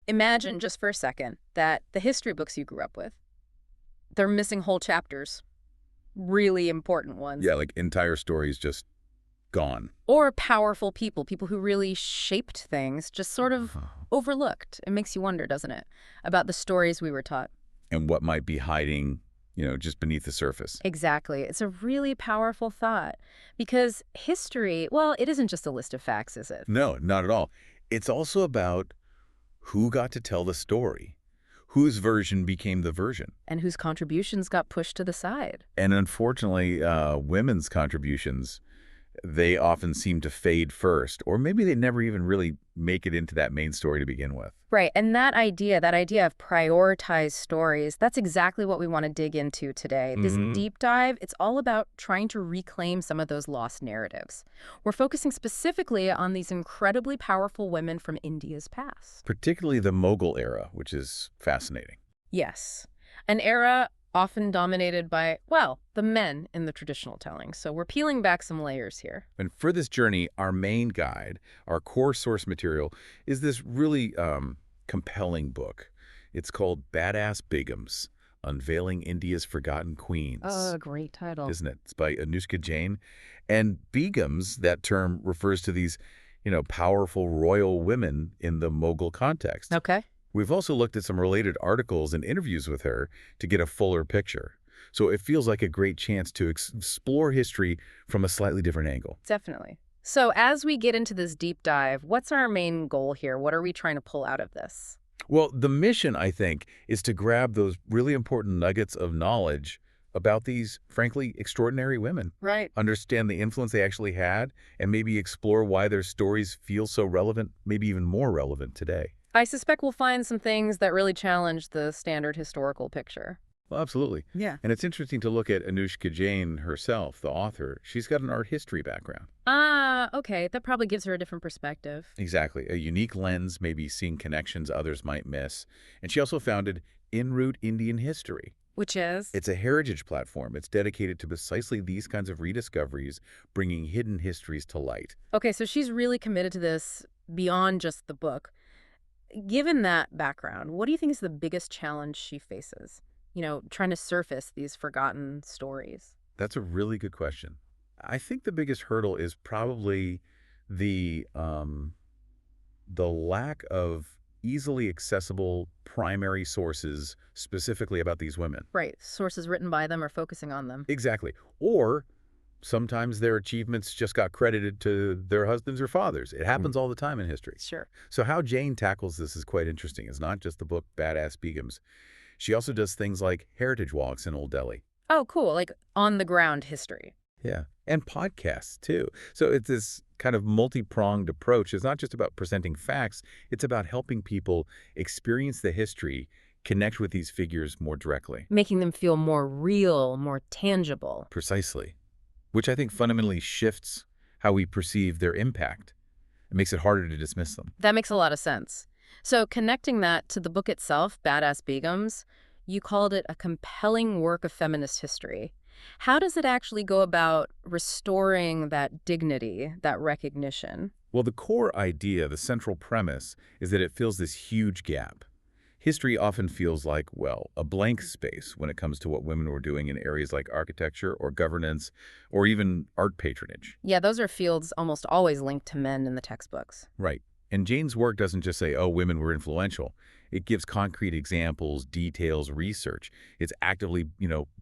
Imagine just for a second that the history books you grew up with, they're missing whole chapters, really important ones. Yeah, like entire stories just gone. Or powerful people, people who really shaped things, just sort of overlooked. It makes you wonder, doesn't it, about the stories we were taught. And what might be hiding, just beneath the surface. Exactly. It's a really powerful thought because history, well, it isn't just a list of facts, is it? No, not at all. It's also about who got to tell the story, whose version became the version. And whose contributions got pushed to the side. And unfortunately, women's contributions, they often seem to fade first, or maybe they never even really make it into that main story to begin with. Right, and that idea of prioritized stories, that's exactly what we want to dig into today. This deep dive, it's all about trying to reclaim some of those lost narratives. We're focusing specifically on these incredibly powerful women from India's past. Particularly the Mughal era, which is fascinating. Yes, an era often dominated by, well, the men in the traditional telling. So we're peeling back some layers here. And for this journey, our main guide, our core source material, is this really compelling book. It's called Badass Begums, Unveiling India's Forgotten Queens. Oh, great title. Isn't it? It's by Anoushka Jain. And Begums, that term refers to these, powerful royal women in the Mughal context. Okay. We've also looked at some related articles and interviews with her to get a fuller picture. So it feels like a great chance to explore history from a slightly different angle. Definitely. So as we get into this deep dive, what's our main goal here? What are we trying to pull out of this? Well, the mission, I think, is to grab those really important nuggets of knowledge about these, frankly, extraordinary women. Right. Understand the influence they actually had, and maybe explore why their stories feel so relevant, maybe even more relevant today. I suspect we'll find some things that really challenge the standard historical picture. Well, absolutely. Yeah. And it's interesting to look at Anoushka Jain herself, the author. She's got an art history background. Ah, okay. That probably gives her a different perspective. Exactly. A unique lens, maybe seeing connections others might miss. And she also founded En Route Indian History. Which is? It's a heritage platform. It's dedicated to precisely these kinds of rediscoveries, bringing hidden histories to light. Okay, so she's really committed to this beyond just the book. Given that background, what do you think is the biggest challenge she faces? Trying to surface these forgotten stories. That's a really good question. I think the biggest hurdle is probably the lack of easily accessible primary sources specifically about these women. Right. Sources written by them or focusing on them. Exactly. Or sometimes their achievements just got credited to their husbands or fathers. It happens all the time in history. Sure. So how Jane tackles this is quite interesting. It's not just the book Badass Begums. She also does things like heritage walks in Old Delhi. Oh, cool. Like on-the-ground history. Yeah. And podcasts, too. So it's this kind of multi-pronged approach. It's not just about presenting facts. It's about helping people experience the history, connect with these figures more directly. Making them feel more real, more tangible. Precisely. Which I think fundamentally shifts how we perceive their impact. It makes it harder to dismiss them. That makes a lot of sense. So connecting that to the book itself, Badass Begums, you called it a compelling work of feminist history. How does it actually go about restoring that dignity, that recognition? Well, the core idea, the central premise, is that it fills this huge gap. History often feels like, well, a blank space when it comes to what women were doing in areas like architecture or governance or even art patronage. Yeah, those are fields almost always linked to men in the textbooks. Right. And Jane's work doesn't just say, oh, women were influential. It gives concrete examples, details, research. It's actively,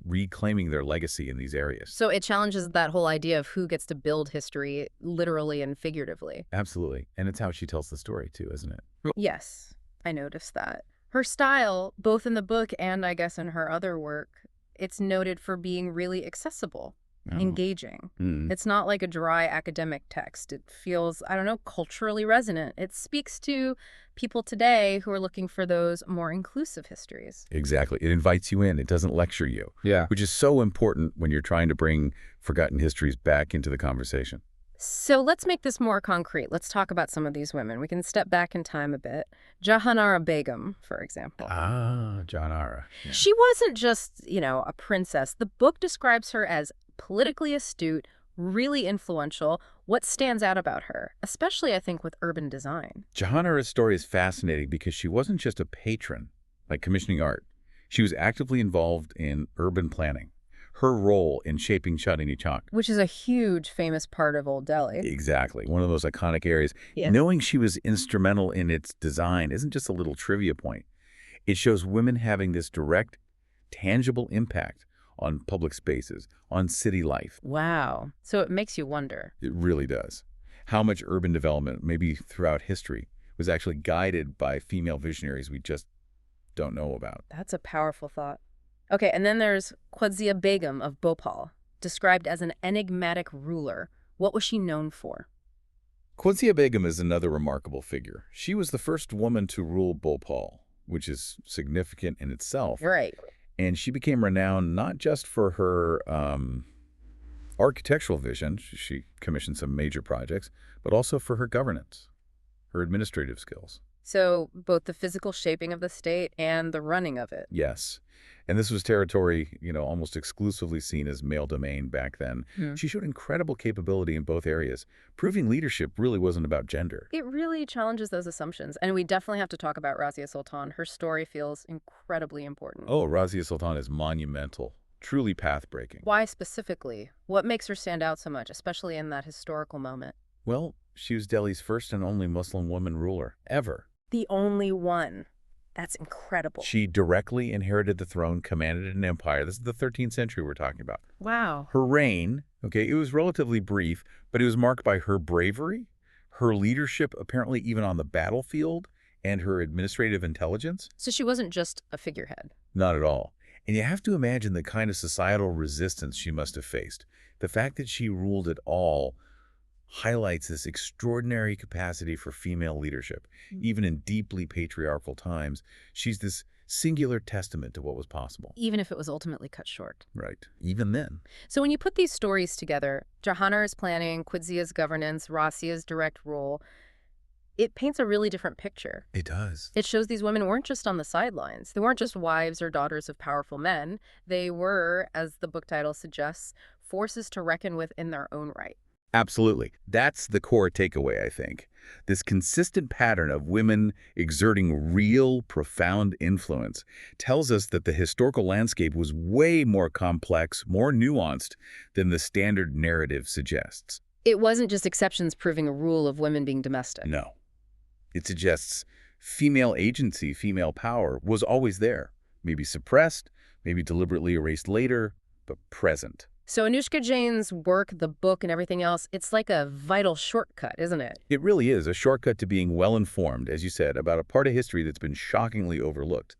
reclaiming their legacy in these areas. So it challenges that whole idea of who gets to build history literally and figuratively. Absolutely. And it's how she tells the story, too, isn't it? Yes, I noticed that. Her style, both in the book and I guess in her other work, it's noted for being really accessible, engaging. It's not like a dry academic text. It feels, culturally resonant. It speaks to people today who are looking for those more inclusive histories. Exactly. It invites you in. It doesn't lecture you. Yeah. Which is so important when you're trying to bring forgotten histories back into the conversation. So let's make this more concrete. Let's talk about some of these women. We can step back in time a bit. Jahanara Begum, for example. Ah, Jahanara. Yeah. She wasn't just, a princess. The book describes her as politically astute, really influential. What stands out about her, especially, I think, with urban design? Jahanara's story is fascinating because she wasn't just a patron, like commissioning art. She was actively involved in urban planning. Her role in shaping Chandni Chowk. Which is a huge, famous part of Old Delhi. Exactly, one of those iconic areas. Yeah. Knowing she was instrumental in its design isn't just a little trivia point. It shows women having this direct, tangible impact on public spaces, on city life. Wow. So it makes you wonder. It really does. How much urban development, maybe throughout history, was actually guided by female visionaries we just don't know about. That's a powerful thought. Okay, and then there's Qudsia Begum of Bhopal, described as an enigmatic ruler. What was she known for? Qudsia Begum is another remarkable figure. She was the first woman to rule Bhopal, which is significant in itself. Right. And she became renowned not just for her architectural vision, she commissioned some major projects, but also for her governance, her administrative skills. So both the physical shaping of the state and the running of it. Yes. And this was territory, almost exclusively seen as male domain back then. She showed incredible capability in both areas. Proving leadership really wasn't about gender. It really challenges those assumptions. And we definitely have to talk about Razia Sultan. Her story feels incredibly important. Oh, Razia Sultan is monumental, truly path-breaking. Why specifically? What makes her stand out so much, especially in that historical moment? Well, she was Delhi's first and only Muslim woman ruler, ever. The only one. That's incredible. She directly inherited the throne, commanded an empire. This is the 13th century we're talking about. Wow. Her reign, it was relatively brief, but it was marked by her bravery, her leadership apparently even on the battlefield, and her administrative intelligence. So she wasn't just a figurehead. Not at all. And you have to imagine the kind of societal resistance she must have faced. The fact that she ruled at all highlights this extraordinary capacity for female leadership. Even in deeply patriarchal times, she's this singular testament to what was possible. Even if it was ultimately cut short. Right. Even then. So when you put these stories together, Jahanara's planning, Qudzia's governance, Razia's direct rule, it paints a really different picture. It does. It shows these women weren't just on the sidelines. They weren't just wives or daughters of powerful men. They were, as the book title suggests, forces to reckon with in their own right. Absolutely. That's the core takeaway, I think. This consistent pattern of women exerting real, profound influence tells us that the historical landscape was way more complex, more nuanced than the standard narrative suggests. It wasn't just exceptions proving a rule of women being domestic. No. It suggests female agency, female power was always there. Maybe suppressed, maybe deliberately erased later, but present. So Anoushka Jain's work, the book, and everything else, it's like a vital shortcut, isn't it? It really is a shortcut to being well-informed, as you said, about a part of history that's been shockingly overlooked.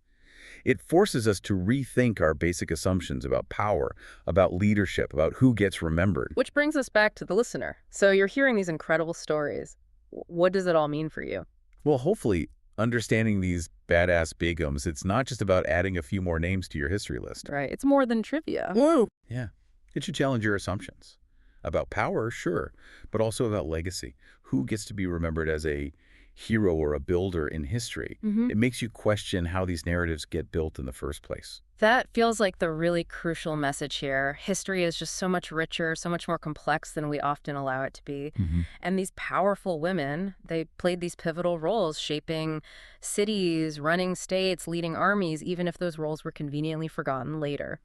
It forces us to rethink our basic assumptions about power, about leadership, about who gets remembered. Which brings us back to the listener. So you're hearing these incredible stories. What does it all mean for you? Well, hopefully, understanding these badass begums, it's not just about adding a few more names to your history list. Right. It's more than trivia. Whoa! Yeah. It should challenge your assumptions. About power, sure, but also about legacy. Who gets to be remembered as a hero or a builder in history? It makes you question how these narratives get built in the first place. That feels like the really crucial message here. History is just so much richer, so much more complex than we often allow it to be. And these powerful women, they played these pivotal roles, shaping cities, running states, leading armies, even if those roles were conveniently forgotten later.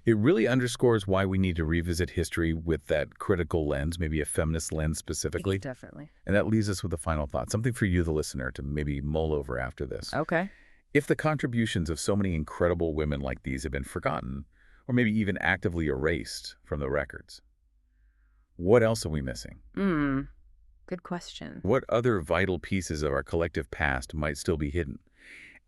It really underscores why we need to revisit history with that critical lens, maybe a feminist lens specifically. Definitely. And that leaves us with a final thought, something for you, the listener, to maybe mull over after this. Okay. If the contributions of so many incredible women like these have been forgotten, or maybe even actively erased from the records, what else are we missing? Good question. What other vital pieces of our collective past might still be hidden?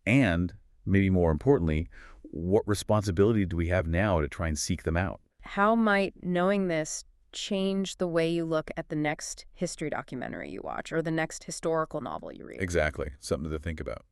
And, maybe more importantly, what responsibility do we have now to try and seek them out? How might knowing this change the way you look at the next history documentary you watch or the next historical novel you read? Exactly. Something to think about.